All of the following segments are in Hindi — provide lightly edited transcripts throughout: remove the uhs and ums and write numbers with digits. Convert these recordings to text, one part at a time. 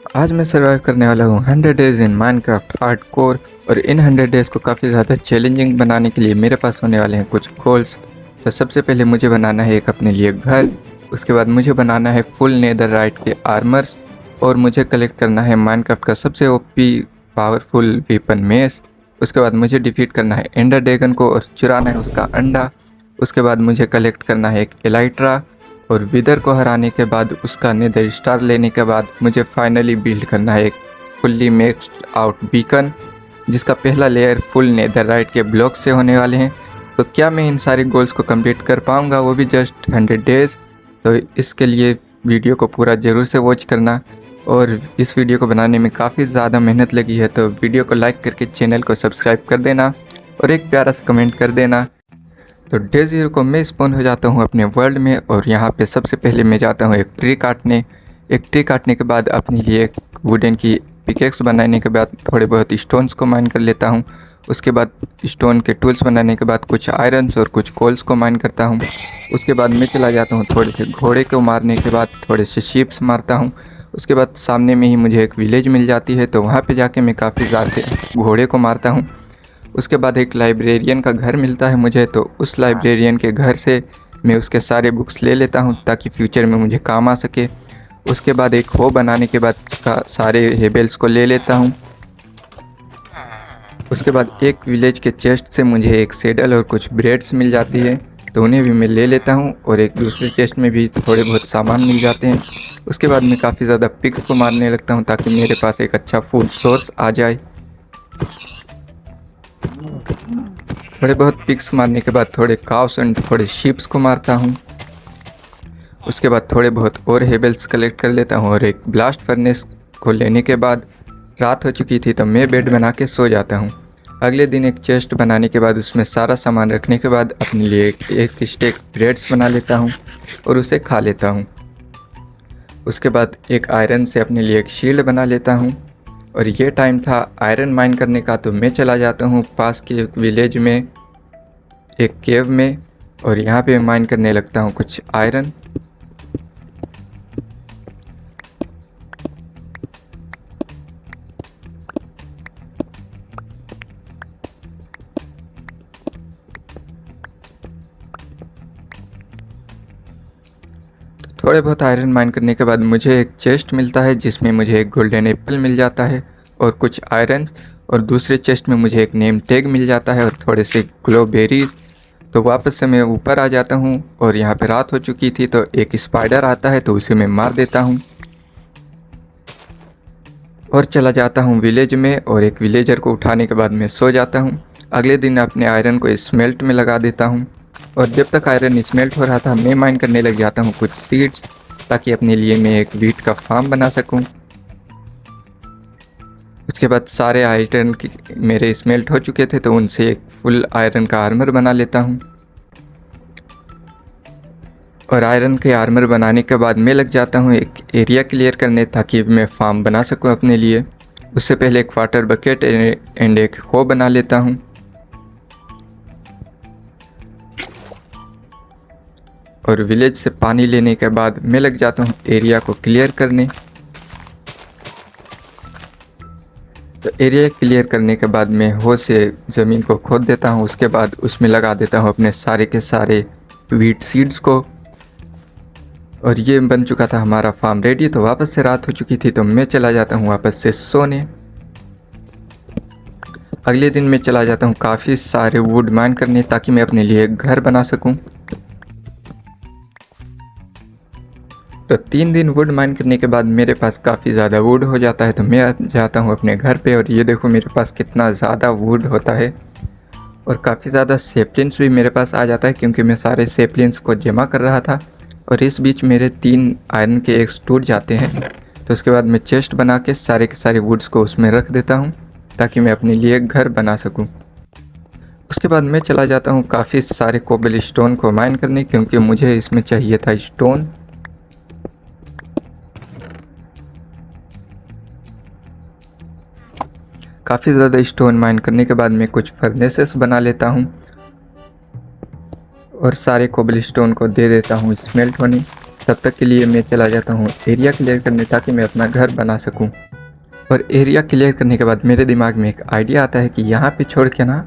आज मैं सर्वाइव करने वाला हूँ 100 डेज़ इन माइनक्राफ्ट हार्डकोर। और इन 100 डेज़ को काफ़ी ज़्यादा चैलेंजिंग बनाने के लिए मेरे पास होने वाले हैं कुछ गोल्स। तो सबसे पहले मुझे बनाना है एक अपने लिए घर। उसके बाद मुझे बनाना है फुल नेदरराइट के आर्मर्स। और मुझे कलेक्ट करना है माइनक्राफ्ट का सबसे ओपी पावरफुल वेपन मेस। उसके बाद मुझे डिफीट करना है एंडर ड्रैगन को और चुराना है उसका अंडा। उसके बाद मुझे कलेक्ट करना है एक एलाइट्रा। और विदर को हराने के बाद उसका नेदर स्टार लेने के बाद मुझे फाइनली बिल्ड करना है एक फुल्ली मैक्स्ड आउट बीकन, जिसका पहला लेयर फुल नेदरराइट के ब्लॉक से होने वाले हैं। तो क्या मैं इन सारे गोल्स को कंप्लीट कर पाऊंगा, वो भी जस्ट 100 डेज़। तो इसके लिए वीडियो को पूरा ज़रूर से वॉच करना। और इस वीडियो को बनाने में काफ़ी ज़्यादा मेहनत लगी है, तो वीडियो को लाइक करके चैनल को सब्सक्राइब कर देना और एक प्यारा सा कमेंट कर देना। तो डे 0 को मैं स्पॉन हो जाता हूँ अपने वर्ल्ड में। और यहाँ पे सबसे पहले मैं जाता हूँ एक ट्री काटने के बाद अपने लिए एक वुडन की पिकेक्स बनाने के बाद थोड़े बहुत स्टोन्स को माइन कर लेता हूँ। उसके बाद स्टोन के टूल्स बनाने के बाद कुछ आयरन्स और कुछ कोल्स को माइन करता हूँ। उसके बाद मैं चला जाता हूँ थोड़े से घोड़े को मारने के बाद थोड़े से शीप्स मारता हूँ। उसके बाद सामने में ही मुझे एक विलेज मिल जाती है, तो वहाँ पे जाके मैं काफ़ी ज़्यादा घोड़े को मारता हूँ। उसके बाद एक लाइब्रेरियन का घर मिलता है मुझे, तो उस लाइब्रेरियन के घर से मैं उसके सारे बुक्स ले लेता हूँ ताकि फ्यूचर में मुझे काम आ सके। उसके बाद एक हो बनाने के बाद सारे हेबल्स को ले लेता हूँ। उसके बाद एक विलेज के चेस्ट से मुझे एक सेडल और कुछ ब्रेड्स मिल जाती है, तो उन्हें भी मैं ले लेता हूँ। और एक दूसरे चेस्ट में भी थोड़े बहुत सामान मिल जाते हैं। उसके बाद मैं काफ़ी ज़्यादा पिग्स को मारने लगता हूँ ताकि मेरे पास एक अच्छा फूड सोर्स आ जाए। थोड़े बहुत पिग्स मारने के बाद थोड़े काउस एंड थोड़े शीप्स को मारता हूँ। उसके बाद थोड़े बहुत और हेबल्स कलेक्ट कर लेता हूँ। और एक ब्लास्ट फर्नेस को लेने के बाद रात हो चुकी थी, तो मैं बेड बना के सो जाता हूँ। अगले दिन एक चेस्ट बनाने के बाद उसमें सारा सामान रखने के बाद अपने लिए एक स्टेक ब्रेड्स बना लेता हूँ और उसे खा लेता हूँ। उसके बाद एक आयरन से अपने लिए एक शील्ड बना लेता हूँ। और ये टाइम था आयरन माइन करने का, तो मैं चला जाता हूँ पास के एक विलेज में एक केव में। और यहाँ पे माइन करने लगता हूँ कुछ आयरन। थोड़े बहुत आयरन माइन करने के बाद मुझे एक चेस्ट मिलता है जिसमें मुझे एक गोल्डन एप्पल मिल जाता है और कुछ आयरन। और दूसरे चेस्ट में मुझे एक नेम टैग मिल जाता है और थोड़े से ग्लोबेरीज। तो वापस से मैं ऊपर आ जाता हूँ और यहाँ पे रात हो चुकी थी, तो एक स्पाइडर आता है तो उसे मैं मार देता हूँ और चला जाता हूँ विलेज में। और एक विलेजर को उठाने के बाद मैं सो जाता हूँ। अगले दिन अपने आयरन को स्मेल्ट में लगा देता हूँ। और जब तक आयरन स्मेल्ट हो रहा था, मैं माइन करने लग जाता हूँ कुछ सीड्स, ताकि अपने लिए मैं एक वीट का फार्म बना सकूँ। उसके बाद सारे आयरन मेरे स्मेल्ट हो चुके थे, तो उनसे एक फुल आयरन का आर्मर बना लेता हूँ। और आयरन के आर्मर बनाने के बाद मैं लग जाता हूँ एक एरिया क्लियर करने, ताकि मैं फार्म बना सकूँ अपने लिए। उससे पहले एक वाटर बकेट एंड एक हो बना लेता हूँ। और विलेज से पानी लेने के बाद मैं लग जाता हूँ एरिया को क्लियर करने। तो एरिया क्लियर करने के बाद मैं हो से ज़मीन को खोद देता हूँ। उसके बाद उसमें लगा देता हूँ अपने सारे के सारे वीट सीड्स को। और ये बन चुका था हमारा फार्म रेडी। तो वापस से रात हो चुकी थी, तो मैं चला जाता हूँ वापस से सोने। अगले दिन मैं चला जाता हूँ काफ़ी सारे वुड माइन करने, ताकि मैं अपने लिए एक घर बना सकूँ। तो 3 दिन वुड माइन करने के बाद मेरे पास काफ़ी ज़्यादा वुड हो जाता है, तो मैं जाता हूँ अपने घर पे। और ये देखो मेरे पास कितना ज़्यादा वुड होता है। और काफ़ी ज़्यादा सेपलिन्स भी मेरे पास आ जाता है, क्योंकि मैं सारे सेपलिन्स को जमा कर रहा था। और इस बीच मेरे 3 आयरन के एग्स टूट जाते हैं। तो उसके बाद मैं चेस्ट बना के सारे वुड्स को उसमें रख देता हूँ, ताकि मैं अपने लिए एक घर बना सकूँ। उसके बाद मैं चला जाता हूँ काफ़ी सारे कोबल स्टोन को माइन करने, क्योंकि मुझे इसमें चाहिए था स्टोन। काफ़ी ज़्यादा स्टोन माइन करने के बाद मैं कुछ फर्नेसेस बना लेता हूँ और सारे कोबल स्टोन को दे देता हूँ स्मेल्ट होने। तब तक के लिए मैं चला जाता हूँ एरिया क्लियर करने, ताकि मैं अपना घर बना सकूँ। और एरिया क्लियर करने के बाद मेरे दिमाग में एक आइडिया आता है कि यहाँ पे छोड़ के ना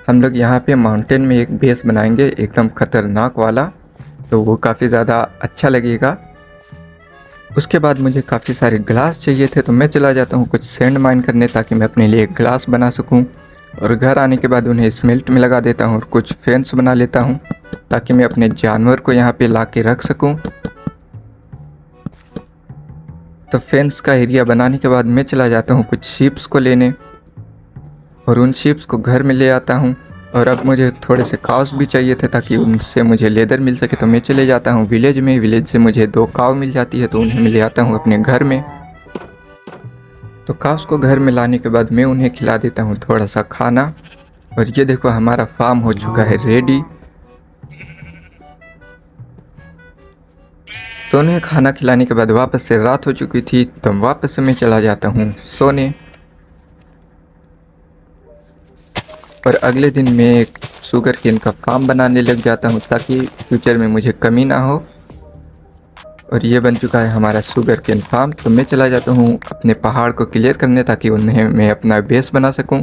हम लोग यहाँ पे माउंटेन में एक बेस बनाएंगे, एकदम ख़तरनाक वाला, तो वो काफ़ी ज़्यादा अच्छा लगेगा। उसके बाद मुझे काफ़ी सारे ग्लास चाहिए थे, तो मैं चला जाता हूँ कुछ सैंड माइन करने, ताकि मैं अपने लिए ग्लास बना सकूँ। और घर आने के बाद उन्हें स्मेल्ट में लगा देता हूँ और कुछ फेंस बना लेता हूँ, ताकि मैं अपने जानवर को यहाँ पे ला के रख सकूँ। तो फेंस का एरिया बनाने के बाद मैं चला जाता हूँ कुछ शीप्स को लेने, और उन शीप्स को घर में ले आता हूँ। और अब मुझे थोड़े से काउस भी चाहिए थे, ताकि उनसे मुझे लेदर मिल सके। तो मैं चले जाता हूँ विलेज में, विलेज से मुझे 2 काव मिल जाती है, तो उन्हें मैं ले आता हूँ अपने घर में। तो काउस को घर में लाने के बाद मैं उन्हें खिला देता हूँ थोड़ा सा खाना। और ये देखो हमारा फार्म हो चुका है रेडी। तो उन्हें खाना खिलाने के बाद वापस से रात हो चुकी थी, तो वापस से मैं चला जाता हूँ सोने। और अगले दिन मैं एक शुगर केन का फार्म बनाने लग जाता हूँ, ताकि फ्यूचर में मुझे कमी ना हो। और ये बन चुका है हमारा शुगर केन फार्म। तो मैं चला जाता हूँ अपने पहाड़ को क्लियर करने, ताकि उन्हें मैं अपना बेस बना सकूँ।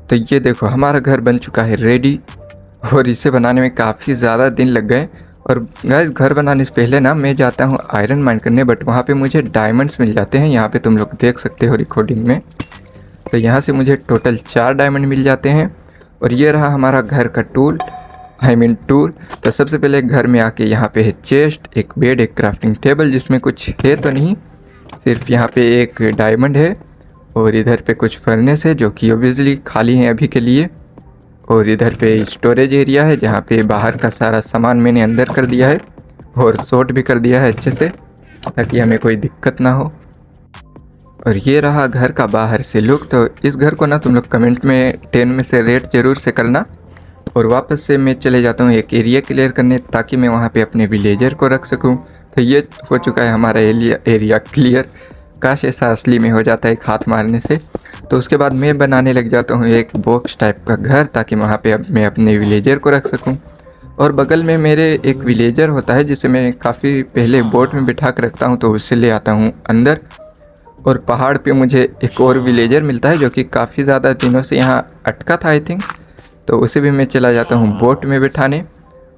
तो ये देखो हमारा घर बन चुका है रेडी, और इसे बनाने में काफ़ी ज़्यादा दिन लग गए। और गाइस घर बनाने से पहले ना मैं जाता हूँ आयरन माइन करने, बट वहाँ पे मुझे डायमंड्स मिल जाते हैं। यहाँ पे तुम लोग देख सकते हो रिकॉर्डिंग में। तो यहाँ से मुझे टोटल 4 डायमंड मिल जाते हैं। और ये रहा हमारा घर का टूल, टूर। तो सबसे पहले घर में आके यहाँ पे है चेस्ट, एक बेड, एक क्राफ्टिंग टेबल, जिसमें कुछ है तो नहीं, सिर्फ यहाँ पे एक डायमंड है। और इधर पे कुछ फर्नेस है जो कि ऑब्वियसली खाली है अभी के लिए। और इधर पे स्टोरेज एरिया है, जहाँ पे बाहर का सारा सामान मैंने अंदर कर दिया है, और सॉर्ट भी कर दिया है अच्छे से, ताकि हमें कोई दिक्कत ना हो। और ये रहा घर का बाहर से लुक। तो इस घर को ना तुम लोग कमेंट में 10 में से रेट ज़रूर से करना। और वापस से मैं चले जाता हूँ एक एरिया क्लियर करने, ताकि मैं वहाँ पे अपने विलेजर को रख सकूँ। तो ये हो चुका है हमारा एरिया क्लियर। काश ऐसा असली में हो जाता है एक हाथ मारने से। तो उसके बाद मैं बनाने लग जाता हूँ एक बॉक्स टाइप का घर, ताकि वहाँ पे मैं अपने विलेजर को रख सकूँ। और बगल में मेरे एक विलेजर होता है, जिसे मैं काफ़ी पहले बोट में बिठा कर रखता हूँ, तो उससे ले आता हूँ अंदर। और पहाड़ पे मुझे एक और विलेजर मिलता है, जो कि काफ़ी ज़्यादा दिनों से यहाँ अटका था आई थिंक। तो उसे भी मैं चला जाता हूँ बोट में बिठाने।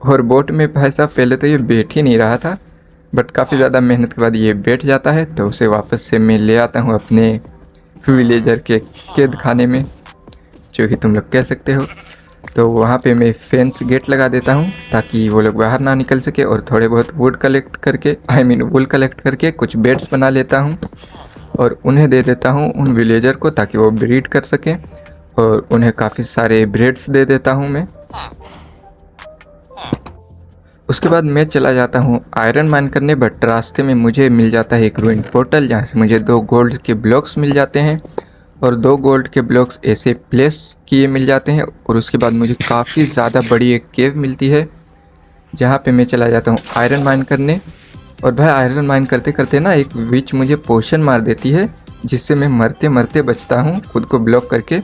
और बोट में भाई साहब पहले तो ये बैठ ही नहीं रहा था, बट काफ़ी ज़्यादा मेहनत के बाद ये बैठ जाता है। तो उसे वापस से मैं ले आता हूँ अपने विलेजर के कैद खाने में, जो कि तुम लोग कह सकते हो। तो वहाँ पे मैं फेंस गेट लगा देता हूँ, ताकि वो लोग बाहर ना निकल सके। और थोड़े बहुत वुड कलेक्ट करके वुल कलेक्ट करके कुछ बेड्स बना लेता हूँ, और उन्हें दे देता हूँ उन विलेजर को, ताकि वो ब्रीड कर सकें। और उन्हें काफ़ी सारे ब्रेड्स दे देता हूँ मैं। उसके बाद मैं चला जाता हूँ आयरन माइन करने, बट रास्ते में मुझे मिल जाता है एक रूइन पोर्टल, जहाँ से मुझे 2 गोल्ड के ब्लॉक्स मिल जाते हैं। और 2 गोल्ड के ब्लॉक्स ऐसे प्लेस किए मिल जाते हैं। और उसके बाद मुझे काफ़ी ज़्यादा बड़ी एक केव मिलती है, जहाँ पे मैं चला जाता हूँ आयरन माइन करने। और भाई आयरन माइन करते करते ना एक विच मुझे पोशन मार देती है, जिससे मैं मरते मरते बचता हूँ खुद को ब्लॉक करके।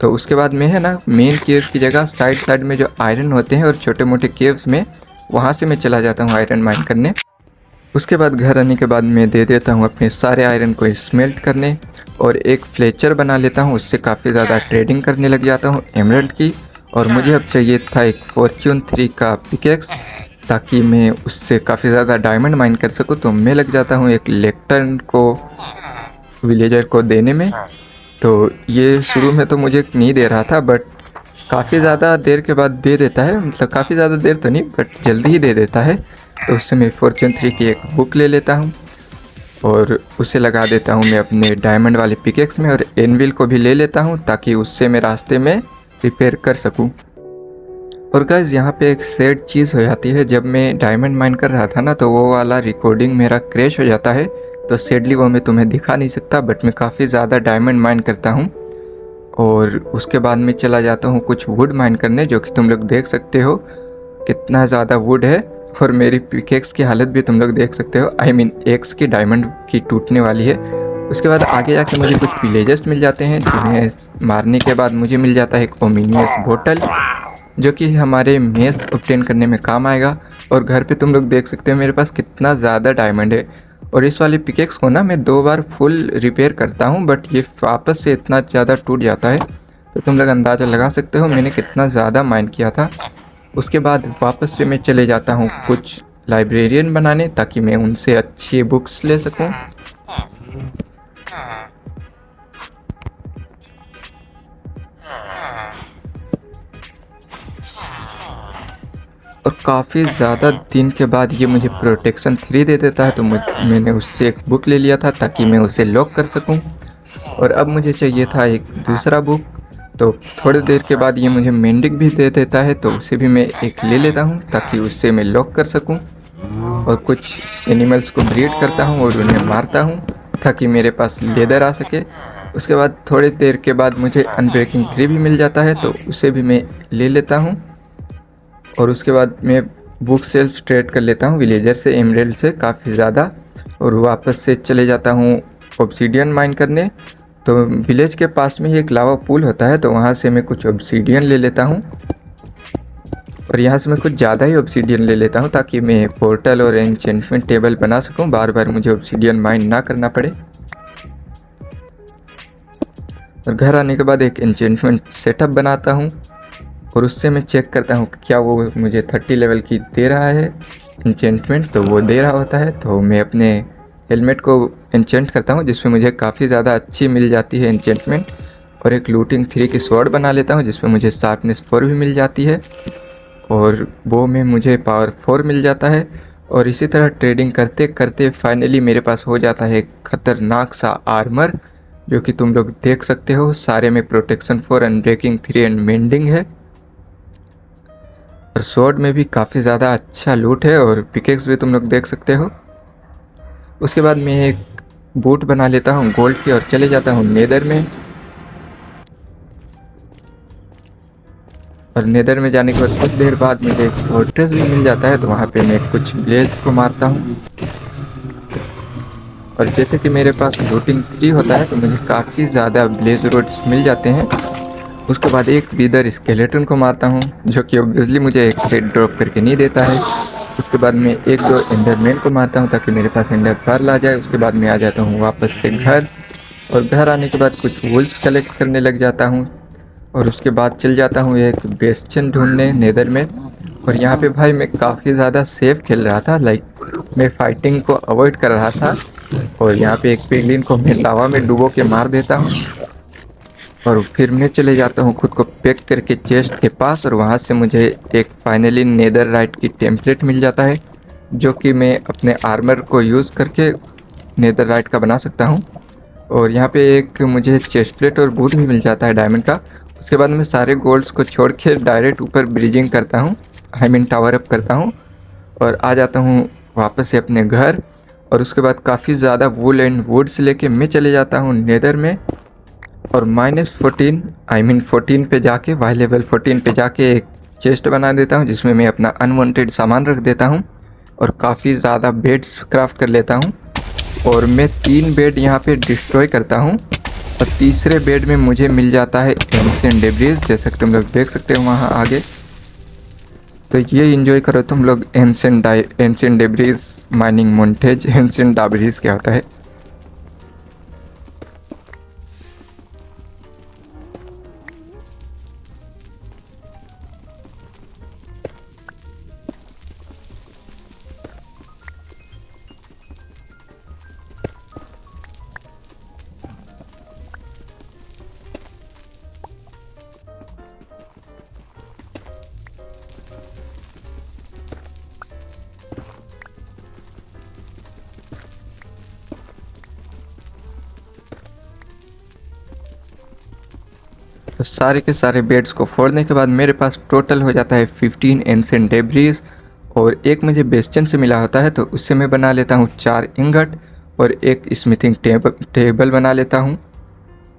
तो उसके बाद मैं है ना मेन केव की जगह साइड में जो आयरन होते हैं और छोटे मोटे केव्स में, वहाँ से मैं चला जाता हूँ आयरन माइन करने। उसके बाद घर आने के बाद मैं दे देता हूँ अपने सारे आयरन को स्मेल्ट करने, और एक फ्लेचर बना लेता हूँ। उससे काफ़ी ज़्यादा ट्रेडिंग करने लग जाता हूँ एमरल्ड की। और मुझे अब चाहिए था एक फॉर्च्यून 3 का पिकेक्स, ताकि मैं उससे काफ़ी ज़्यादा डायमंड माइन कर सकूँ। तो मैं लग जाता हूँ एक लेक्टर्न को विलेजर को देने में। तो ये शुरू में तो मुझे नहीं दे रहा था, बट काफ़ी ज़्यादा देर के बाद दे देता है। मतलब काफ़ी ज़्यादा देर तो नहीं, बट जल्दी ही दे देता है। तो उससे मैं फॉर्च्यून 3 की एक बुक ले लेता हूँ, और उसे लगा देता हूँ मैं अपने डायमंड वाले पिकेक्स में। और एनविल को भी ले लेता हूँ, ताकि उससे मैं रास्ते में रिपेयर कर सकूँ। और गाइस यहाँ पे एक सैड चीज़ हो जाती है, जब मैं डायमंड माइन कर रहा था ना, तो वो वाला रिकॉर्डिंग मेरा क्रैश हो जाता है। तो सैडली वो मैं तुम्हें दिखा नहीं सकता, बट मैं काफ़ी ज़्यादा डायमंड माइन करता हूँ। और उसके बाद मैं चला जाता हूँ कुछ वुड माइन करने, जो कि तुम लोग देख सकते हो कितना ज़्यादा वुड है। और मेरी पिकेक्स की हालत भी तुम लोग देख सकते हो, एक्स की डायमंड की टूटने वाली है। उसके बाद आगे जाके मुझे कुछ विलेजर्स मिल जाते हैं, जिन्हें मारने के बाद मुझे मिल जाता है एक ओमिनियस बोतल, जो कि हमारे मेस ऑब्टेन करने में काम आएगा। और घर पे तुम लोग देख सकते हो मेरे पास कितना ज़्यादा डायमंड है। और इस वाली पिकेक्स को ना मैं 2 बार फुल रिपेयर करता हूँ, बट ये वापस से इतना ज़्यादा टूट जाता है। तो तुम लोग अंदाज़ा लगा सकते हो मैंने कितना ज़्यादा माइन किया था। उसके बाद वापस से मैं चले जाता हूँ कुछ लाइब्रेरियन बनाने, ताकि मैं उनसे अच्छी बुक्स ले सकूँ। और काफ़ी ज़्यादा दिन के बाद ये मुझे प्रोटेक्शन 3 दे देता है, तो मैंने उससे एक बुक ले लिया था ताकि मैं उसे लॉक कर सकूं। और अब मुझे चाहिए था एक दूसरा बुक, तो थोड़ी देर के बाद ये मुझे मेंडिक भी दे देता है, तो उसे भी मैं एक ले लेता हूं ताकि उससे मैं लॉक कर सकूं। और कुछ एनिमल्स को ब्रीड करता हूं और उन्हें मारता हूं ताकि मेरे पास लेदर आ सके। उसके बाद थोड़ी देर के बाद मुझे अनब्रेकिंग 3 भी मिल जाता है, तो उसे भी मैं ले लेता हूँ। और उसके बाद मैं बुक सेल्फ ट्रेड कर लेता हूँ विलेजर से एमरेल्ड से काफ़ी ज़्यादा, और वापस से चले जाता हूँ ऑब्सीडियन माइन करने। तो विलेज के पास में ही एक लावा पूल होता है, तो वहाँ से मैं कुछ ऑब्सीडियन ले लेता हूँ। और यहाँ से मैं कुछ ज़्यादा ही ऑब्सीडियन ले लेता हूँ ताकि मैं पोर्टल और एन्चेंटमेंट टेबल बना सकूँ, बार बार मुझे ऑब्सीडियन माइन ना करना पड़े। और घर आने के बाद एक एन्चेंटमेंट सेटअप बनाता हूँ, और उससे मैं चेक करता हूँ कि क्या वो मुझे 30 लेवल की दे रहा है एन्चेंटमेंट। तो वो दे रहा होता है, तो मैं अपने हेलमेट को एन्चेंट करता हूँ, जिसमें मुझे काफ़ी ज़्यादा अच्छी मिल जाती है एन्चेंटमेंट। और एक लूटिंग 3 की स्वॉर्ड बना लेता हूँ, जिसमें मुझे शार्पनेस 4 भी मिल जाती है, और वो में मुझे पावर 4 मिल जाता है। और इसी तरह ट्रेडिंग करते करते फाइनली मेरे पास हो जाता है खतरनाक सा आर्मर, जो कि तुम लोग देख सकते हो। सारे में प्रोटेक्शन 4, अनब्रेकिंग 3 एंड मेंडिंग है। और स्वॉर्ड में भी काफ़ी ज़्यादा अच्छा लूट है, और पिकेक्स भी तुम लोग देख सकते हो। उसके बाद मैं एक बूट बना लेता हूँ गोल्ड की, और चले जाता हूँ नेदर में। और नेदर में जाने के बाद कुछ देर बाद मुझे एक फोर्ट्रेस भी मिल जाता है, तो वहाँ पे मैं कुछ ब्लेज को मारता हूँ। और जैसे कि मेरे पास लूटिंग 3 होता है, तो मुझे काफ़ी ज़्यादा ब्लेज रोड्स मिल जाते हैं। उसके बाद एक विदर स्केलेटन को मारता हूँ, जो कि ऑब्वियसली मुझे एक हेड ड्रॉप करके नहीं देता है। उसके बाद मैं 1-2 एंडरमैन को मारता हूँ ताकि मेरे पास एंडर पर्ल आ जाए। उसके बाद मैं आ जाता हूँ वापस से घर, और घर आने के बाद कुछ वुल्स कलेक्ट करने लग जाता हूँ। और उसके बाद चल जाता हूँ एक बेस्टियन ढूंढने नेदर में। और यहाँ पे भाई मैं काफ़ी ज़्यादा सेफ खेल रहा था, लाइक मैं फाइटिंग को अवॉइड कर रहा था। और यहाँ पे एक पिगलिन को मैं लावा में डुबो के मार देता हूँ, और फिर मैं चले जाता हूँ खुद को पैक करके चेस्ट के पास। और वहाँ से मुझे एक फाइनली नेदर राइट की टेम्पलेट मिल जाता है, जो कि मैं अपने आर्मर को यूज़ करके नेदर राइट का बना सकता हूँ। और यहाँ पे एक मुझे चेस्ट प्लेट और बूट भी मिल जाता है डायमंड का। उसके बाद मैं सारे गोल्ड्स को छोड़ के डायरेक्ट ऊपर ब्रिजिंग करता हूँ, आई मीन टावर अप करता हूँ, और आ जाता हूँ वापस से अपने घर। और उसके बाद काफ़ी ज़्यादा वुल एंड वुड्स लेके मैं चले जाता हूँ नेदर में। और -14 आई मीन 14 पे जाके वाई लेवल 14 पे जाके एक चेस्ट बना देता हूँ, जिसमें मैं अपना अनवांटेड सामान रख देता हूँ, और काफ़ी ज़्यादा बेड्स क्राफ्ट कर लेता हूँ। और मैं 3 बेड यहाँ पे डिस्ट्रॉय करता हूँ, और तीसरे बेड में मुझे मिल जाता है एंशिएंट डेब्रिस, जैसा कि तुम लोग देख सकते हो वहाँ आगे। तो ये एंजॉय करो तुम लोग ancient debris mining montage. Ancient debris क्या होता है? तो सारे के सारे बेड्स को फोड़ने के बाद मेरे पास टोटल हो जाता है 15 एंशिएंट डेब्रिस, और एक मुझे बेस्टियन से मिला होता है, तो उससे मैं बना लेता हूँ 4 इंगट, और एक स्मिथिंग टेबल बना लेता हूँ।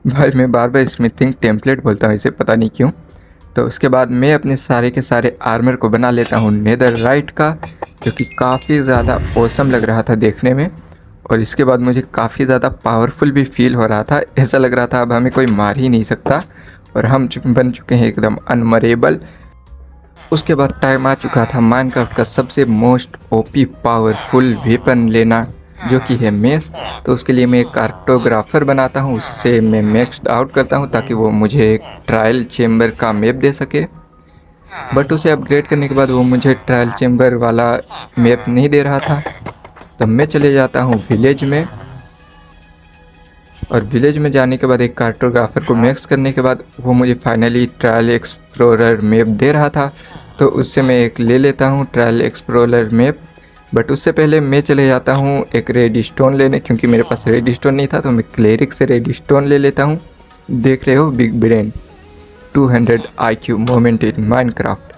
भाई मैं बार बार स्मिथिंग टेम्पलेट बोलता हूँ इसे, पता नहीं क्यों। तो उसके बाद मैं अपने सारे के सारे आर्मर को बना लेता हूँ नेदर राइट का, जो कि काफ़ी ज़्यादा ऑसम लग रहा था देखने में। और इसके बाद मुझे काफ़ी ज़्यादा पावरफुल भी फील हो रहा था, ऐसा लग रहा था अब हमें कोई मार ही नहीं सकता, और हम बन चुके हैं एकदम अनमरेबल। उसके बाद टाइम आ चुका था माइनक्राफ्ट का सबसे मोस्ट ओपी पावरफुल वेपन लेना, जो कि है मेस। तो उसके लिए मैं एक कार्टोग्राफर बनाता हूँ, उससे मैं मैक्स्ड आउट करता हूँ ताकि वो मुझे एक ट्रायल चेम्बर का मैप दे सके। बट उसे अपग्रेड करने के बाद वो मुझे ट्रायल चेम्बर वाला मैप नहीं दे रहा था। तब मैं चले जाता हूँ विलेज में, और विलेज में जाने के बाद एक कार्टोग्राफर को मैक्स करने के बाद वो मुझे फाइनली ट्रायल एक्सप्लोरर मैप दे रहा था। तो उससे मैं एक ले लेता हूँ ट्रायल एक्सप्लोरर मैप। बट उससे पहले मैं चले जाता हूँ एक रेड स्टोन लेने, क्योंकि मेरे पास रेड स्टोन नहीं था। तो मैं क्लेरिक से रेड स्टोन ले लेता हूँ। देख रहे हो big brain 200 IQ moment in Minecraft.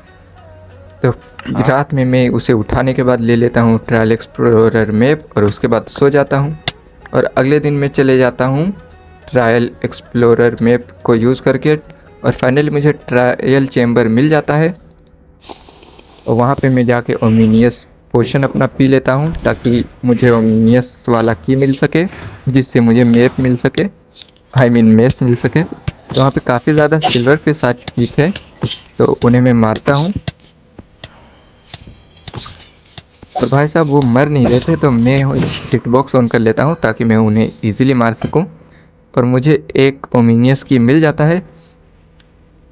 तो रात में मैं उसे उठाने के बाद ले लेता हूँ ट्रायल एक्सप्लोरर मैप, और उसके बाद सो जाता हूँ। और अगले दिन मैं चले जाता हूँ ट्रायल एक्सप्लोरर मैप को यूज़ करके, और फाइनली मुझे ट्रायल चेम्बर मिल जाता है। और वहाँ पे मैं जाके ओमिनियस पोशन अपना पी लेता हूँ ताकि मुझे ओमिनियस वाला की मिल सके, जिससे मुझे मैप मिल सके, आई मीन मेस मिल सके। तो वहाँ पे काफ़ी ज़्यादा सिल्वर फिश आ चुकी थे, तो उन्हें मैं मारता हूँ। तो भाई साहब वो मर नहीं रहे थे, तो मैं हिट बॉक्स ऑन कर लेता हूँ ताकि मैं उन्हें ईजिली मार सकूँ। और मुझे एक ओमिनियस की मिल जाता है,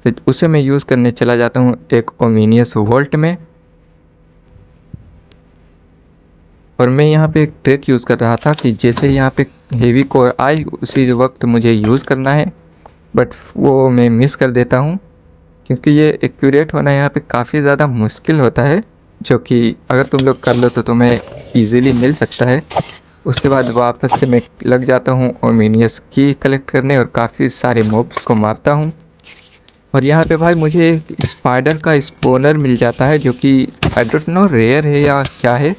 फिर उसे मैं यूज़ करने चला जाता हूँ एक ओमिनियस वोल्ट में। और मैं यहाँ पे एक ट्रिक यूज़ कर रहा था कि जैसे यहाँ पे हेवी कोर आई उसी वक्त मुझे यूज़ करना है, बट वो मैं मिस कर देता हूँ, क्योंकि ये एक्यूरेट होना यहाँ पे काफ़ी ज़्यादा मुश्किल होता है, जो कि अगर तुम लोग कर लो तो तुम्हें ईज़िली मिल सकता है। उसके बाद वापस से मैं लग जाता हूँ ओमिनियस की कलेक्ट करने, और काफ़ी सारे मॉब्स को मारता हूँ। और यहाँ पे भाई मुझे एक स्पाइडर का स्पोनर मिल जाता है, जो कि आई डोंट नो रेयर है या क्या है,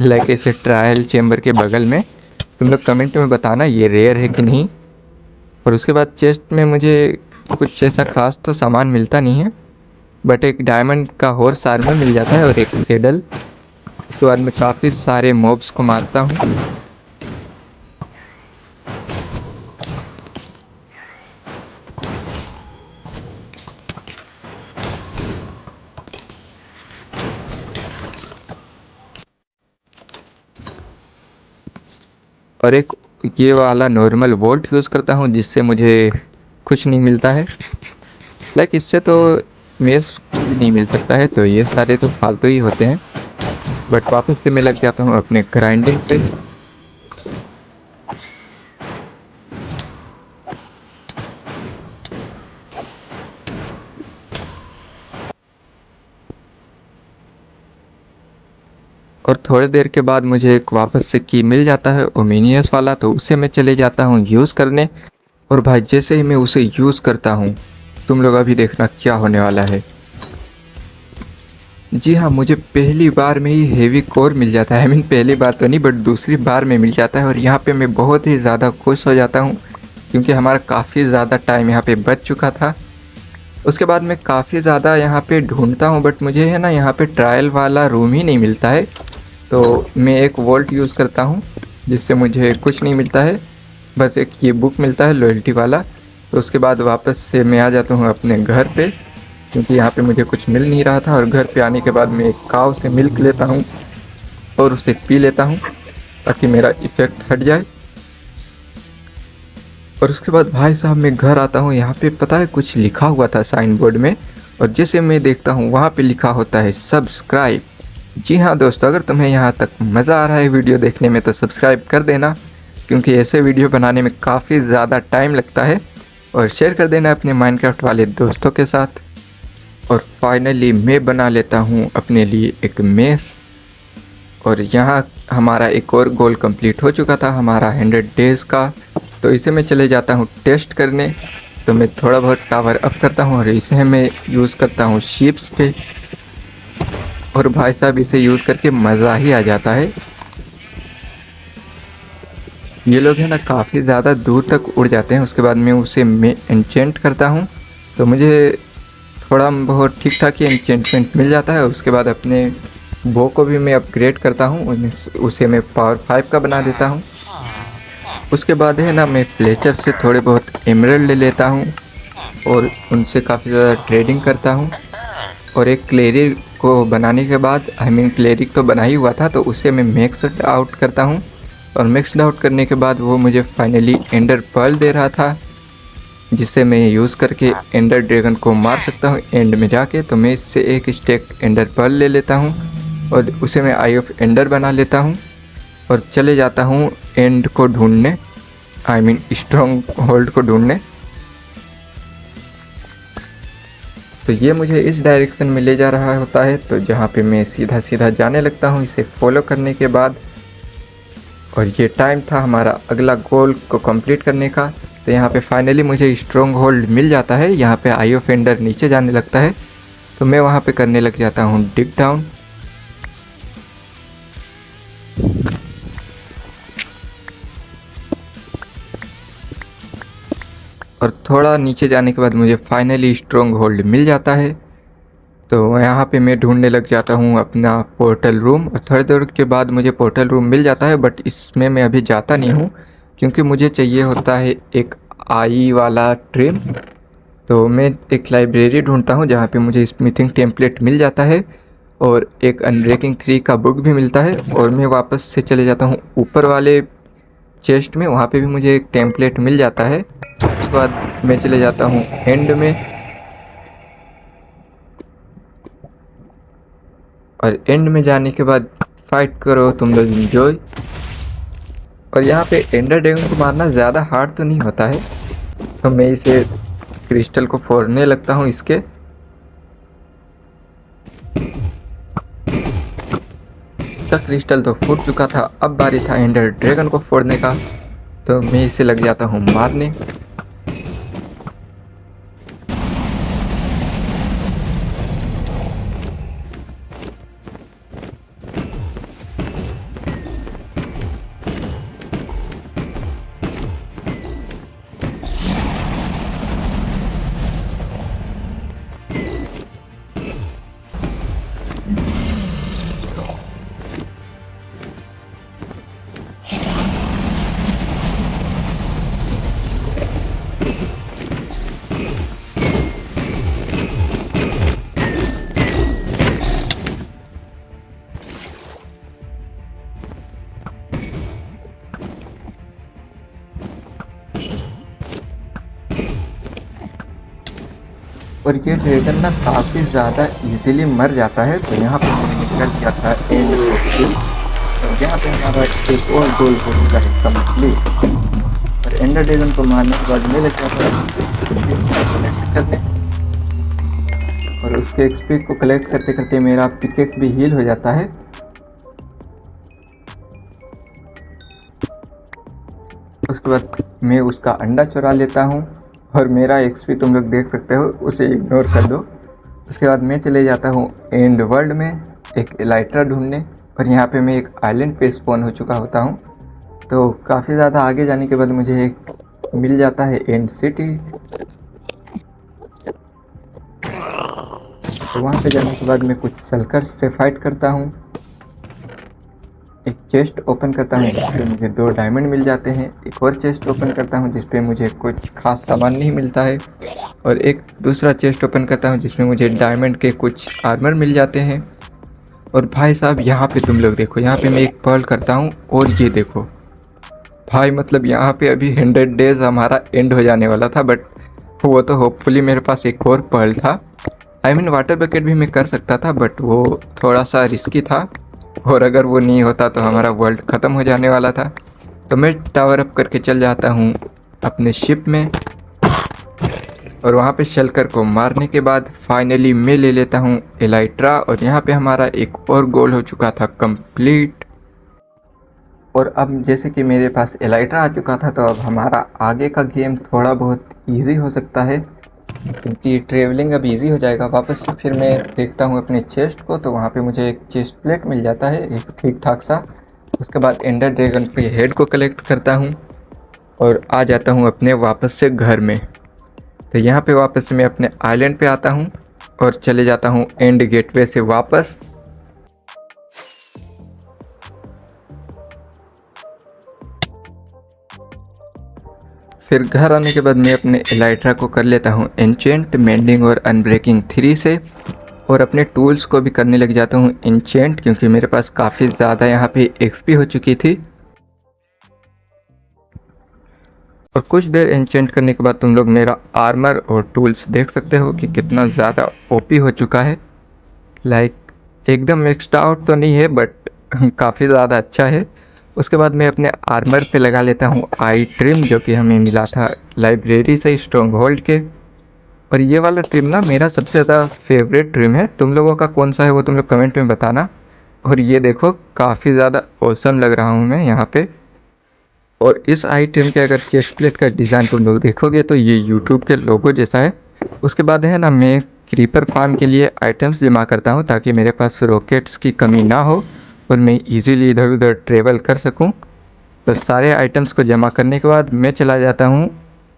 लाइक ऐसे ट्रायल चेम्बर के बगल में। तुम लोग कमेंट में बताना ये रेयर है कि नहीं। और उसके बाद चेस्ट में मुझे कुछ ऐसा खास तो सामान मिलता नहीं है, बट एक डायमंड का हॉर्स आर्मर मिल जाता है और एक सेडल। उसके बाद मैं काफ़ी सारे मॉब्स को मारता हूँ। और एक ये वाला नॉर्मल वोल्ट यूज़ करता हूँ, जिससे मुझे कुछ नहीं मिलता है। लाइक इससे तो मेस नहीं मिल सकता है, तो ये सारे तो फालतू ही होते हैं। बट वापस से मैं लग जाता हूँ अपने ग्राइंडिंग पे। और थोड़ी देर के बाद मुझे एक वापस से की मिल जाता है ओमिनियस वाला, तो उसे मैं चले जाता हूँ यूज़ करने। और भाई जैसे ही मैं उसे यूज़ करता हूँ, तुम लोग अभी देखना क्या होने वाला है। जी हाँ, मुझे पहली बार में ही हेवी कोर मिल जाता है। आई मीन पहली बार तो नहीं, बट दूसरी बार में मिल जाता है। और यहाँ पे मैं बहुत ही ज़्यादा खुश हो जाता हूँ, क्योंकि हमारा काफ़ी ज़्यादा टाइम यहाँ पे बच चुका था। उसके बाद मैं काफ़ी ज़्यादा यहाँ पे ढूंढता हूँ, बट मुझे है ना यहाँ पे ट्रायल वाला रूम ही नहीं मिलता है। तो मैं एक वोल्ट यूज़ करता हूँ, जिससे मुझे कुछ नहीं मिलता है, बस एक ये बुक मिलता है लॉयल्टी वाला। तो उसके बाद वापस से मैं आ जाता हूँ अपने घर पे, क्योंकि यहाँ पे मुझे कुछ मिल नहीं रहा था। और घर पे आने के बाद मैं एक काव से मिल्क लेता हूँ और उसे पी लेता हूँ, ताकि मेरा इफ़ेक्ट हट जाए। और उसके बाद भाई साहब मैं घर आता हूँ, यहाँ पे पता है कुछ लिखा हुआ था साइन बोर्ड में, और जैसे मैं देखता हूँ वहाँ पे लिखा होता है सब्सक्राइब। जी हाँ दोस्तों, अगर तुम्हें यहाँ तक मज़ा आ रहा है वीडियो देखने में तो सब्सक्राइब कर देना, क्योंकि ऐसे वीडियो बनाने में काफ़ी ज़्यादा टाइम लगता है। और शेयर कर देना अपने माइनक्राफ्ट वाले दोस्तों के साथ। और फाइनली मैं बना लेता हूँ अपने लिए एक मेस। और यहाँ हमारा एक और गोल कंप्लीट हो चुका था, हमारा 100 डेज़ का। तो इसे मैं चले जाता हूँ टेस्ट करने। तो मैं थोड़ा बहुत टावर अप करता हूँ, और इसे मैं यूज़ करता हूँ शिप्स पे। और भाई साहब इसे यूज़ करके मज़ा ही आ जाता है। ये लोग है ना काफ़ी ज़्यादा दूर तक उड़ जाते हैं। उसके बाद मैं उसे एन्चेंट करता हूँ, तो मुझे थोड़ा बहुत ठीक ठाक ही एन्चेंटमेंट मिल जाता है। उसके बाद अपने बो को भी मैं अपग्रेड करता हूँ, उसे मैं पावर 5 का बना देता हूँ। उसके बाद है ना मैं फ्लेचर से थोड़े बहुत एमरल्ड ले लेता हूँ, और उनसे काफ़ी ज़्यादा ट्रेडिंग करता हूँ। और एक क्लेरिक को बनाने के बाद क्लेरिक तो बना ही हुआ था, तो उसे मैं मिक्सड आउट करता हूँ। और मिक्सड आउट करने के बाद वो मुझे फाइनली एंडर पर्ल दे रहा था, जिसे मैं यूज़ करके एंडर ड्रैगन को मार सकता हूँ एंड में जाके। तो मैं इससे एक स्टेक एंडर पर्ल ले लेता हूँ और उसे मैं आई ऑफ एंडर बना लेता हूँ और चले जाता हूँ एंड को ढूंढने, स्ट्रॉन्ग होल्ड को ढूंढने। तो ये मुझे इस डायरेक्शन में ले जा रहा होता है, तो जहाँ पे मैं सीधा सीधा जाने लगता हूँ इसे फॉलो करने के बाद। और ये टाइम था हमारा अगला गोल को कंप्लीट करने का। तो यहाँ पे फाइनली मुझे स्ट्रॉन्ग होल्ड मिल जाता है। यहाँ पे आई ऑफ एंडर नीचे जाने लगता है, तो मैं वहाँ पे करने लग जाता हूँ डिग डाउन। और थोड़ा नीचे जाने के बाद मुझे फाइनली स्ट्रॉन्ग होल्ड मिल जाता है। तो यहाँ पे मैं ढूंढने लग जाता हूँ अपना पोर्टल रूम, और थोड़ी देर के बाद मुझे पोर्टल रूम मिल जाता है। बट इसमें मैं अभी जाता नहीं हूँ क्योंकि मुझे चाहिए होता है एक आई वाला ट्रेम। तो मैं एक लाइब्रेरी ढूंढता हूँ जहाँ पे मुझे स्मिथिंग टेम्पलेट मिल जाता है और एक अनब्रेकिंग 3 का बुक भी मिलता है। और मैं वापस से चले जाता हूँ ऊपर वाले चेस्ट में, वहाँ पे भी मुझे एक टेम्पलेट मिल जाता है। उसके बाद मैं चले जाता हूँ एंड में, और एंड में जाने के बाद फाइट करो तुम लोग एंजॉय। और यहाँ पे एंडर ड्रैगन को मारना ज़्यादा हार्ड तो नहीं होता है, तो मैं इसे क्रिस्टल को फोड़ने लगता हूँ इसके। इसका क्रिस्टल तो फूट चुका था, अब बारी था एंडर ड्रैगन को फोड़ने का। तो मैं इसे लग जाता हूँ मारने। और ये ड्रैगन ना काफ़ी ज़्यादा इजीली मर जाता है। तो यहाँ पे मैंने निकल किया था एंड को किल, और यहाँ पे हमारा एक और गोल हो चुका है कंप्लीट। और एंडर ड्रैगन को मारने के बाद मैं लग जाता कलेक्ट करने, और उसके एक्सपी को कलेक्ट करते करते मेरा पिकेक्स भी हील हो जाता है। उसके बाद मैं उसका अंडा चुरा लेता हूँ, और मेरा एक्सपी तुम लोग देख सकते हो, उसे इग्नोर कर दो। उसके बाद मैं चले जाता हूँ एंड वर्ल्ड में एक एलाइट्रा ढूंढने, और यहाँ पे मैं एक आइलैंड पे स्पॉन हो चुका होता हूँ। तो काफ़ी ज़्यादा आगे जाने के बाद मुझे एक मिल जाता है एंड सिटी। तो वहाँ पे जाने के बाद मैं कुछ सल्कर्स से फाइट करता हूँ, एक चेस्ट ओपन करता हूँ जिसपे मुझे 2 डायमंड मिल जाते हैं, एक और चेस्ट ओपन करता हूँ जिसपे मुझे कुछ खास सामान नहीं मिलता है, और एक दूसरा चेस्ट ओपन करता हूँ जिसमें मुझे डायमंड के कुछ आर्मर मिल जाते हैं। और भाई साहब यहाँ पे तुम लोग देखो, यहाँ पे मैं एक पर्ल करता हूँ, और ये देखो भाई, मतलब यहाँ पे अभी 100 डेज हमारा एंड हो जाने वाला था। बट वो तो होपफुली मेरे पास एक और पर्ल था। वाटर बकेट भी मैं कर सकता था, बट वो थोड़ा सा रिस्की था, और अगर वो नहीं होता तो हमारा वर्ल्ड ख़त्म हो जाने वाला था। तो मैं टावर अप करके चल जाता हूँ अपने शिप में, और वहाँ पे शल्कर को मारने के बाद फाइनली मैं ले लेता हूँ एलाइट्रा। और यहाँ पे हमारा एक और गोल हो चुका था कंप्लीट। और अब जैसे कि मेरे पास एलाइट्रा आ चुका था, तो अब हमारा आगे का गेम थोड़ा बहुत ईजी हो सकता है, क्योंकि ट्रेवलिंग अब इजी हो जाएगा। वापस से फिर मैं देखता हूँ अपने चेस्ट को, तो वहाँ पे मुझे एक चेस्ट प्लेट मिल जाता है एक ठीक ठाक सा। उसके बाद एंडर ड्रैगन के हेड को कलेक्ट करता हूँ और आ जाता हूँ अपने वापस से घर में। तो यहाँ पे वापस से मैं अपने आइलैंड पे आता हूँ और चले जाता हूँ एंड गेटवे से वापस। फिर घर आने के बाद मैं अपने एलाइट्रा को कर लेता हूँ एन्चेंट, मेंडिंग और अनब्रेकिंग 3 से। और अपने टूल्स को भी करने लग जाता हूँ इंचेंट, क्योंकि मेरे पास काफ़ी ज़्यादा यहाँ पे एक्सपी हो चुकी थी। और कुछ देर इंचेंट करने के बाद तुम लोग मेरा आर्मर और टूल्स देख सकते हो कि कितना ज़्यादा ओपी हो चुका है। लाइक एकदम मिक्सड आउट तो नहीं है, बट काफ़ी ज़्यादा अच्छा है। उसके बाद मैं अपने आर्मर पे लगा लेता हूँ आई ट्रिम, जो कि हमें मिला था लाइब्रेरी से स्ट्रॉन्ग होल्ड के। और ये वाला ट्रिम ना मेरा सबसे ज़्यादा फेवरेट ट्रिम है। तुम लोगों का कौन सा है वो तुम लोग कमेंट में बताना। और ये देखो काफ़ी ज़्यादा ऑसम लग रहा हूँ मैं यहाँ पे। और इस आइटम के अगर चेस्ट प्लेट का डिज़ाइन तुम लोग देखोगे तो ये यूट्यूब के लोगो जैसा है। उसके बाद है ना, मैं क्रीपर फार्म के लिए आइटम्स जमा करता हूँ ताकि मेरे पास रॉकेट्स की कमी ना हो और मैं इजीली इधर उधर ट्रेवल कर सकूँ। तो सारे आइटम्स को जमा करने के बाद मैं चला जाता हूँ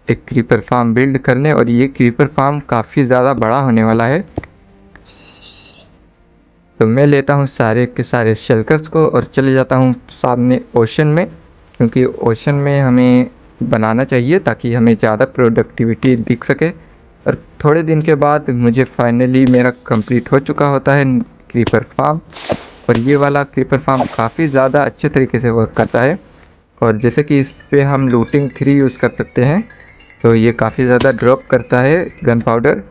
एक क्रीपर फार्म बिल्ड करने। और ये क्रीपर फार्म काफ़ी ज़्यादा बड़ा होने वाला है। तो मैं लेता हूँ सारे के सारे शेल्कर्स को और चले जाता हूँ सामने ओशन में, क्योंकि ओशन में हमें बनाना चाहिए ताकि हमें ज़्यादा प्रोडक्टिविटी दिख सके। और थोड़े दिन के बाद मुझे फाइनली मेरा कंप्लीट हो चुका होता है क्रीपर फार्म। और ये वाला क्रीपर फार्म काफ़ी ज़्यादा अच्छे तरीके से वर्क करता है। और जैसे कि इस पर हम लूटिंग 3 यूज़ कर सकते हैं, तो ये काफ़ी ज़्यादा ड्रॉप करता है गन पाउडर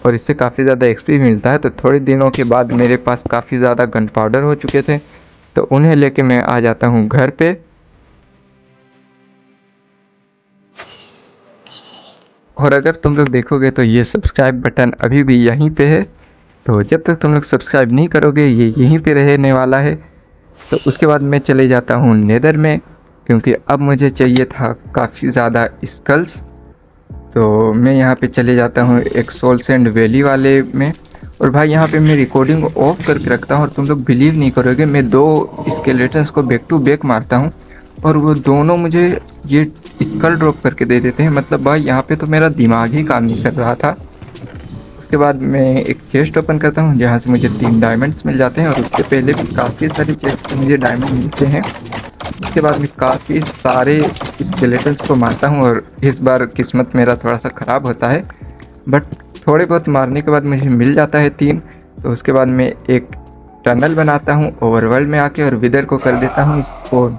और इससे काफ़ी ज़्यादा एक्सपी मिलता है। तो थोड़े दिनों के बाद मेरे पास काफ़ी ज़्यादा गन पाउडर हो चुके थे, तो उन्हें लेके मैं आ जाता हूँ घर पे। और अगर तुम लोग देखोगे तो ये सब्सक्राइब बटन अभी भी यहीं पे है, तो जब तक तुम लोग सब्सक्राइब नहीं करोगे ये यहीं पे रहने वाला है। तो उसके बाद मैं चले जाता हूँ नेदर में, क्योंकि अब मुझे चाहिए था काफ़ी ज़्यादा स्कल्स। तो मैं यहाँ पे चले जाता हूँ एक सोल सेंड वैली वाले में। और भाई यहाँ पे मैं रिकॉर्डिंग ऑफ करके रखता हूँ और तुम लोग बिलीव नहीं करोगे, मैं 2 स्केलेटन्स को बैक टू बैक मारता हूँ और वो दोनों मुझे ये स्कल ड्रॉप करके दे देते हैं। मतलब भाई यहाँ पे तो मेरा दिमाग ही काम नहीं कर रहा था। उसके बाद मैं एक चेस्ट ओपन करता हूँ जहाँ से मुझे 3 डायमंड्स मिल जाते हैं। और उससे पहले भी काफ़ी सारी चेस्ट से मुझे डायमंड मिलते हैं। उसके बाद मैं काफ़ी सारे स्केलेटन्स को मारता हूँ और इस बार किस्मत मेरा थोड़ा सा ख़राब होता है, बट थोड़े बहुत मारने के बाद मुझे मिल जाता है 3। तो उसके बाद मैं एक टनल बनाता हूँ ओवरवर्ल्ड में आके और विदर को कर देता हूँ स्पॉन।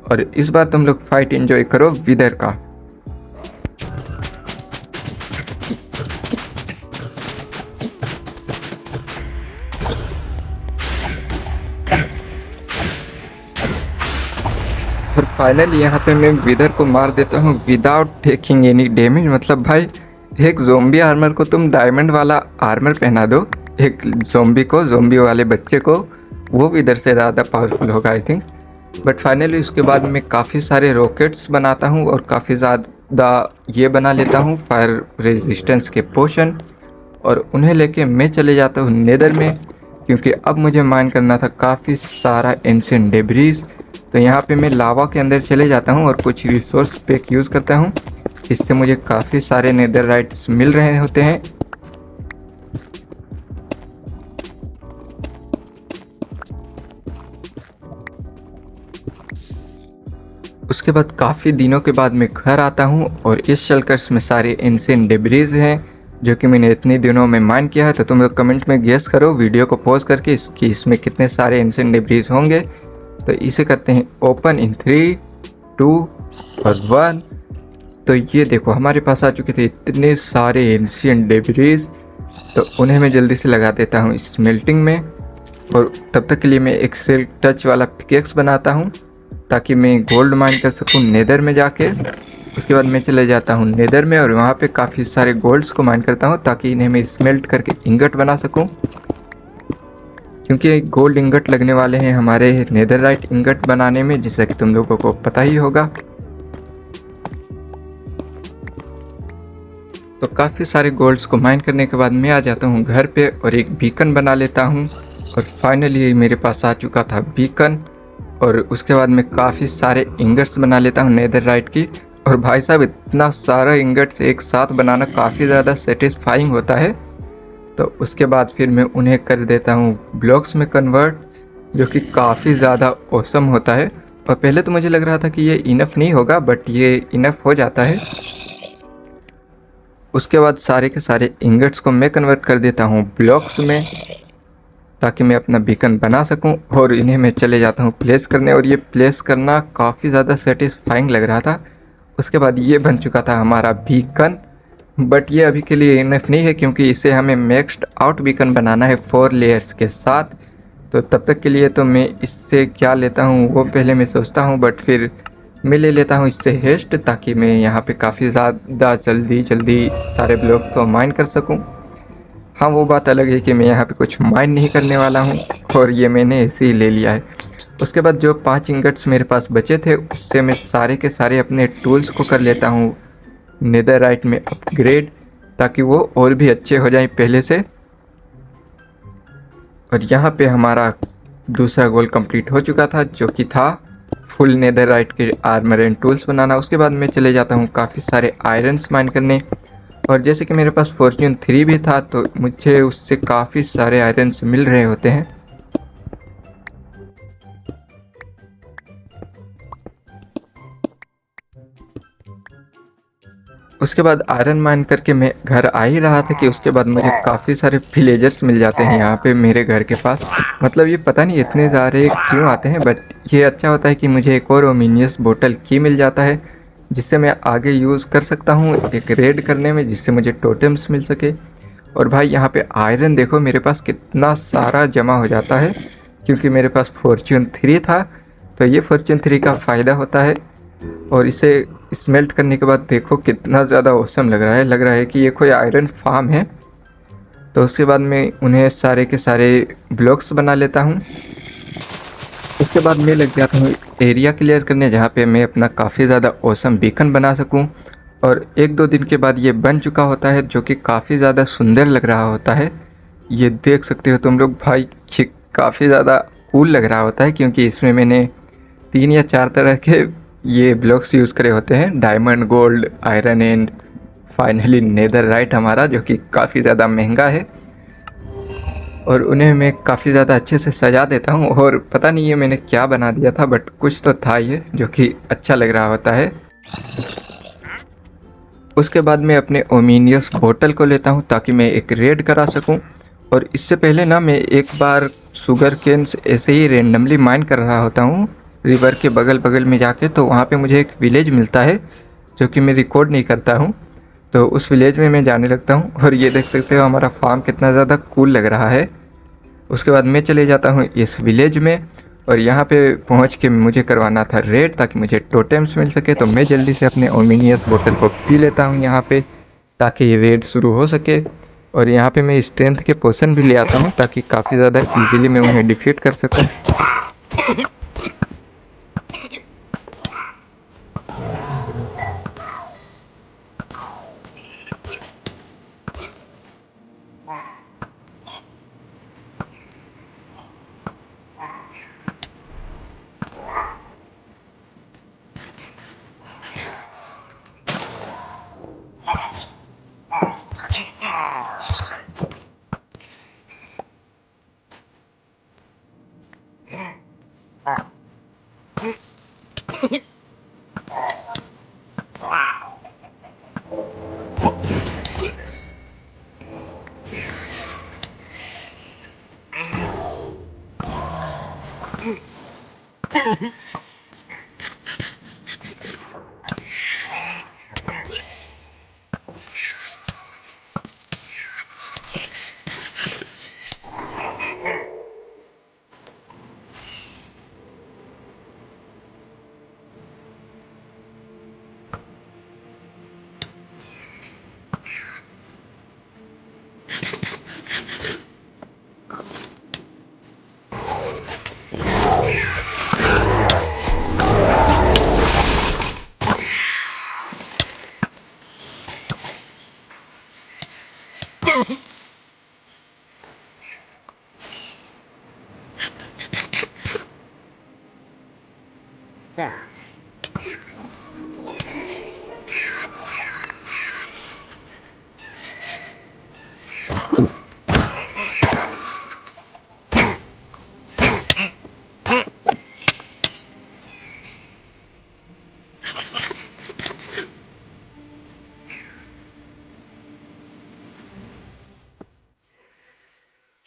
और इस बार तुम लोग फाइट एंजॉय करो विदर का। और फाइनली यहाँ पे मैं विदर को मार देता हूँ विदाउट टेकिंग एनी डैमेज। मतलब भाई एक ज़ोंबी आर्मर को तुम डायमंड वाला आर्मर पहना दो एक ज़ोंबी वाले बच्चे को, वो विदर से ज़्यादा पावरफुल होगा आई थिंक। बट फाइनली उसके बाद मैं काफ़ी सारे रॉकेट्स बनाता हूँ और काफ़ी ज़्यादा ये बना लेता हूँ फायर रेजिस्टेंस के पोशन। और उन्हें लेके मैं चले जाता हूँ नेदर में, क्योंकि अब मुझे माइन करना था काफ़ी सारा एंशिएंट डेब्रीज। तो यहाँ पे मैं लावा के अंदर चले जाता हूँ और कुछ रिसोर्स पैक यूज़ करता हूँ, इससे मुझे काफ़ी सारे नेदरराइट्स मिल रहे होते हैं। उसके बाद काफ़ी दिनों के बाद मैं घर आता हूँ और इस शल्कर्स में सारे एंशिएंट डेब्रीज हैं जो कि मैंने इतने दिनों में माइन किया है। तो तुम लोग कमेंट में गेस करो वीडियो को पॉज करके इसमें कितने सारे एंशिएंट डेब्रीज होंगे। तो इसे करते हैं ओपन इन 3, 2 और 1। तो ये देखो हमारे पास आ चुके थे इतने सारे एंशिएंट डेब्रीज। तो उन्हें मैं जल्दी से लगा देता हूँ स्मेल्टिंग में। और तब तक के लिए मैं एक सिल्क टच वाला पिकेक्स बनाता हूँ ताकि मैं गोल्ड माइन कर सकूँ नेदर में जाके। उसके बाद मैं चले जाता हूँ नेदर में और वहाँ पे काफ़ी सारे गोल्ड्स को माइन करता हूँ ताकि इन्हें मैं स्मेल्ट करके इंगट बना सकूँ, क्योंकि गोल्ड इंगट लगने वाले हैं हमारे नेदरराइट इंगट बनाने में, जैसा कि तुम लोगों को पता ही होगा। तो काफ़ी सारे गोल्ड्स को माइन करने के बाद मैं आ जाता हूँ घर पे और एक बीकन बना लेता हूँ। और फाइनली मेरे पास आ चुका था बीकन। और उसके बाद मैं काफ़ी सारे इंगट्स बना लेता हूँ नेदरराइट की। और भाई साहब इतना सारा इंगट्स एक साथ बनाना काफ़ी ज़्यादा सेटिस्फाइंग होता है। तो उसके बाद फिर मैं उन्हें कर देता हूँ ब्लॉक्स में कन्वर्ट, जो कि काफ़ी ज़्यादा ऑसम होता है। और पहले तो मुझे लग रहा था कि ये इनफ नहीं होगा, बट ये इनफ हो जाता है। उसके बाद सारे के सारे इंगट्स को मैं कन्वर्ट कर देता हूँ ब्लॉक्स में, ताकि मैं अपना बीकन बना सकूं। और इन्हें मैं चले जाता हूं प्लेस करने, और ये प्लेस करना काफ़ी ज़्यादा सेटिस्फाइंग लग रहा था। उसके बाद ये बन चुका था हमारा बीकन, बट ये अभी के लिए इनफ नहीं है, क्योंकि इसे हमें मैक्स्ड आउट बीकन बनाना है 4 लेयर्स के साथ। तो तब तक के लिए तो मैं इससे क्या लेता हूँ वो पहले मैं सोचता हूँ, बट फिर मैं ले लेता हूँ इससे हेस्ट, ताकि मैं यहाँ पे काफ़ी ज़्यादा जल्दी जल्दी सारे ब्लॉक को माइन कर सकूँ। हाँ, वो बात अलग है कि मैं यहाँ पे कुछ माइंड नहीं करने वाला हूँ, और ये मैंने ऐसे ही ले लिया है। उसके बाद जो 5 इंगट्स मेरे पास बचे थे, उससे मैं सारे के सारे अपने टूल्स को कर लेता हूँ नेदरराइट में अपग्रेड, ताकि वो और भी अच्छे हो जाए पहले से। और यहाँ पे हमारा दूसरा गोल कंप्लीट हो चुका था, जो कि था फुल नेदरराइट के आर्मर एंड टूल्स बनाना। उसके बाद मैं चले जाता हूँ काफ़ी सारे आयरन्स माइन करने, और जैसे कि मेरे पास फॉर्च्यून 3 भी था, तो मुझे उससे काफ़ी सारे आयरन्स मिल रहे होते हैं। उसके बाद आयरन माइन करके मैं घर आ ही रहा था कि उसके बाद मुझे काफ़ी सारे विलेजर्स मिल जाते हैं यहाँ पे मेरे घर के पास। मतलब ये पता नहीं इतने सारे क्यों आते हैं, बट ये अच्छा होता है कि मुझे एक और ओमिनियस बोतल की मिल जाता है, जिससे मैं आगे यूज़ कर सकता हूँ एक रेड करने में, जिससे मुझे टोटेम्स मिल सके। और भाई यहाँ पे आयरन देखो मेरे पास कितना सारा जमा हो जाता है, क्योंकि मेरे पास फॉर्च्यून 3 था। तो ये फॉर्च्यून 3 का फ़ायदा होता है। और इसे स्मेल्ट करने के बाद देखो कितना ज़्यादा औसम लग रहा है कि ये कोई आयरन फार्म है। तो उसके बाद मैं उन्हें सारे के सारे ब्लॉक्स बना लेता हूँ। उसके बाद मैं लग जाता हूँ एरिया क्लियर करने, जहाँ पे मैं अपना काफ़ी ज़्यादा औसम बीकन बना सकूँ। और 1-2 दिन के बाद ये बन चुका होता है, जो कि काफ़ी ज़्यादा सुंदर लग रहा होता है। ये देख सकते हो तुम लोग भाई कि काफ़ी ज़्यादा कूल लग रहा होता है, क्योंकि इसमें मैंने 3 या 4 तरह के ये ब्लॉक्स यूज़ करे होते हैं, diamond, gold, iron and finally netherite हमारा, जो कि काफ़ी ज़्यादा महंगा है। और उन्हें मैं काफ़ी ज़्यादा अच्छे से सजा देता हूँ, और पता नहीं ये मैंने क्या बना दिया था, बट कुछ तो था ये जो कि अच्छा लग रहा होता है। उसके बाद मैं अपने ओमिनियस बोतल को लेता हूँ, ताकि मैं एक रेड करा सकूँ। और इससे पहले ना मैं एक बार शुगर केन्स ऐसे ही रेंडमली माइन कर रहा होता हूँ रिवर के बगल बगल में जाके, तो वहाँ पे मुझे एक विलेज मिलता है, जो कि मैं रिकॉर्ड नहीं करता हूँ। तो उस विलेज में मैं जाने लगता हूँ, और ये देख सकते हो हमारा फार्म कितना ज़्यादा कूल लग रहा है। उसके बाद मैं चले जाता हूँ इस विलेज में, और यहाँ पे पहुँच के मुझे करवाना था रेड, ताकि मुझे टोटेम्स मिल सके। तो मैं जल्दी से अपने ओमिनियस बोतल को पी लेता हूँ यहाँ पे, ताकि ये रेड शुरू हो सके। और यहाँ पे मैं स्ट्रेंथ के पोशन भी ले आता हूँ, ताकि काफ़ी ज़्यादा इजीली मैं उन्हें डिफीट कर सकूँ।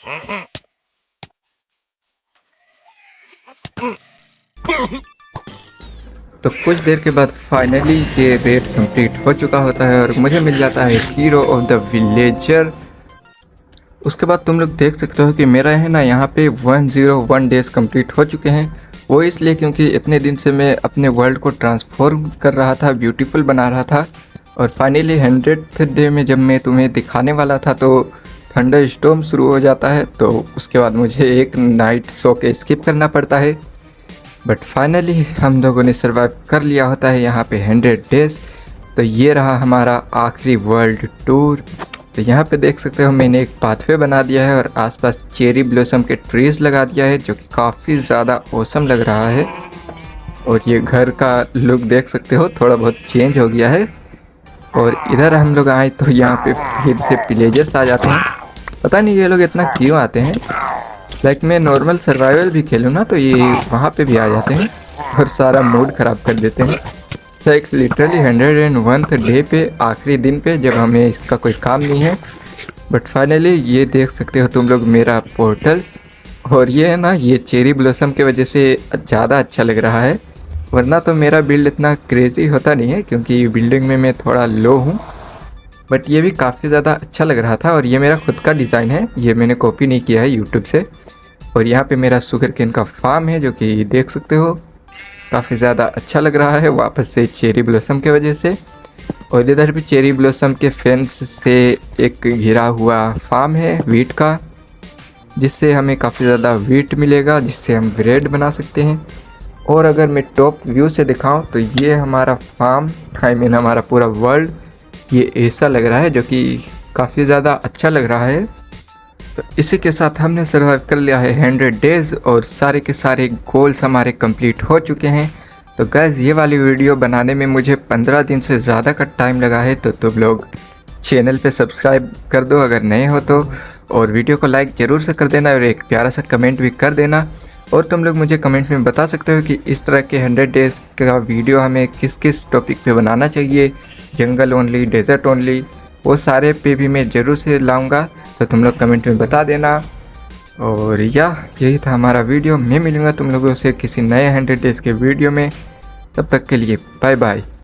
तो कुछ देर के बाद फाइनली ये रेड कंप्लीट हो चुका होता है और मुझे मिल जाता है हीरो ऑफ द विलेजर। उसके बाद तुम लोग देख सकते हो कि मेरा है ना यहाँ पे 101 डेज कंप्लीट हो चुके हैं। वो इसलिए क्योंकि इतने दिन से मैं अपने वर्ल्ड को ट्रांसफॉर्म कर रहा था, ब्यूटीफुल बना रहा था, और फाइनली 100th डे में जब मैं तुम्हें दिखाने वाला था तो थंडर स्टॉर्म शुरू हो जाता है। तो उसके बाद मुझे एक नाइट सो के स्किप करना पड़ता है, बट फाइनली हम लोगों ने सर्वाइव कर लिया होता है यहाँ पे 100 डेज। तो ये रहा हमारा आखिरी वर्ल्ड टूर। तो यहाँ पे देख सकते हो मैंने एक पाथवे बना दिया है और आसपास चेरी ब्लॉसम के ट्रीज लगा दिया है जो कि काफ़ी ज़्यादा औसम लग रहा है। और ये घर का लुक देख सकते हो थोड़ा बहुत चेंज हो गया है। और इधर हम लोग आए तो यहाँ पे फिर से विलेजर्स आ जाते हैं। पता नहीं ये लोग इतना क्यों आते हैं। लाइक मैं नॉर्मल सर्वाइवल भी खेलूँ ना तो ये वहाँ पे भी आ जाते हैं और सारा मूड ख़राब कर देते हैं। लाइक लिटरली 101th डे पे, आखिरी दिन पे, जब हमें इसका कोई काम नहीं है। बट फाइनली ये देख सकते हो तुम लोग मेरा पोर्टल, और ये है ना ये चेरी ब्लॉसम की वजह से ज़्यादा अच्छा लग रहा है, वरना तो मेरा बिल्ड इतना क्रेज़ी होता नहीं है क्योंकि बिल्डिंग में मैं थोड़ा लो हूँ। बट ये भी काफ़ी ज़्यादा अच्छा लग रहा था और ये मेरा खुद का डिज़ाइन है, ये मैंने कॉपी नहीं किया है यूट्यूब से। और यहाँ पे मेरा शुगर केन का फार्म है जो कि देख सकते हो काफ़ी ज़्यादा अच्छा लग रहा है वापस से चेरी ब्लॉसम के वजह से। और इधर भी चेरी ब्लॉसम के फेंस से एक घिरा हुआ फार्म है वीट का, जिससे हमें काफ़ी ज़्यादा वीट मिलेगा जिससे हम ब्रेड बना सकते हैं। और अगर मैं टॉप व्यू से दिखाऊं तो ये हमारा फार्म, आई मीन हमारा पूरा वर्ल्ड ये ऐसा लग रहा है जो कि काफ़ी ज़्यादा अच्छा लग रहा है। तो इसी के साथ हमने सर्वाइव कर लिया है 100 डेज़ और सारे के सारे गोल्स हमारे कंप्लीट हो चुके हैं। तो गैस ये वाली वीडियो बनाने में मुझे 15 दिन से ज़्यादा का टाइम लगा है, तो तुम लोग चैनल पे सब्सक्राइब कर दो अगर नए हो तो, और वीडियो को लाइक ज़रूर से कर देना और एक प्यारा सा कमेंट भी कर देना। और तुम लोग मुझे कमेंट में बता सकते हो कि इस तरह के 100 डेज़ का वीडियो हमें किस किस टॉपिक पे बनाना चाहिए, जंगल ओनली, डेजर्ट ओनली, वो सारे पे भी मैं ज़रूर से लाऊंगा। तो तुम लोग कमेंट में बता देना। और यही था हमारा वीडियो। मैं मिलूँगा तुम लोगों से किसी नए 100 डेज़ के वीडियो में, तब तक के लिए बाय बाय।